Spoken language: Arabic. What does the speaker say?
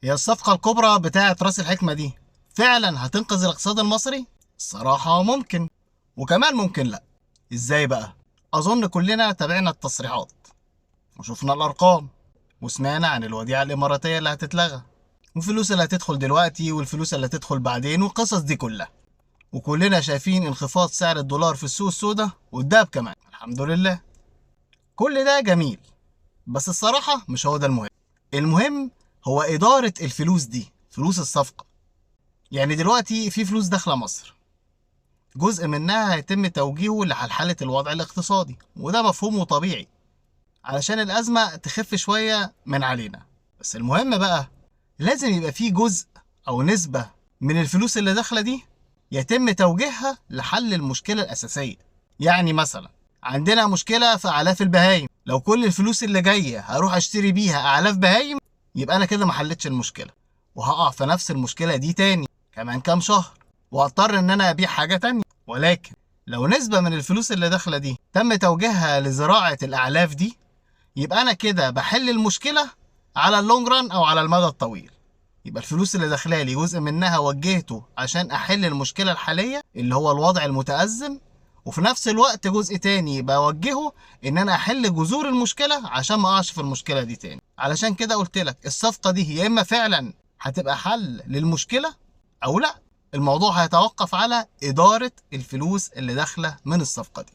هي الصفقة الكبرى بتاعة راس الحكمة دي فعلا هتنقذ الاقتصاد المصري؟ الصراحة ممكن، وكمان ممكن لا. ازاي بقى؟ اظن كلنا تابعنا التصريحات وشفنا الارقام وسمعنا عن الوديعة الاماراتية اللي هتتلغى، والفلوس اللي هتدخل دلوقتي والفلوس اللي هتدخل بعدين والقصص دي كلها، وكلنا شايفين انخفاض سعر الدولار في السوق السوداء والدهب كمان الحمد لله. كل ده جميل، بس الصراحة مش هو ده المهم. المهم هو إدارة الفلوس دي، فلوس الصفقة. يعني دلوقتي في فلوس داخلة مصر، جزء منها هيتم توجيهه لحلحلة الوضع الاقتصادي، وده مفهوم وطبيعي علشان الأزمة تخف شوية من علينا. بس المهم بقى لازم يبقى في جزء أو نسبة من الفلوس اللي داخلة دي يتم توجيهها لحل المشكلة الأساسية. يعني مثلا عندنا مشكلة في أعلاف البهايم، لو كل الفلوس اللي جاية هروح أشتري بيها أعلاف بهايم يبقى أنا كده محلتش المشكلة، وهقع في نفس المشكلة دي تاني كمان كام شهر، وهضطر إن أنا أبيع حاجة تانية. ولكن لو نسبة من الفلوس اللي داخلة دي تم توجيهها لزراعة الأعلاف دي يبقى أنا كده بحل المشكلة على اللونج ران أو على المدى الطويل. يبقى الفلوس اللي داخلالي جزء منها وجهته عشان احل المشكله الحاليه اللي هو الوضع المتازم، وفي نفس الوقت جزء تاني بوجهه ان انا احل جذور المشكله عشان ما اقعش في المشكله دي تاني. علشان كده قلت لك الصفقه دي يا اما فعلا هتبقى حل للمشكله او لا. الموضوع هيتوقف على اداره الفلوس اللي داخله من الصفقه دي.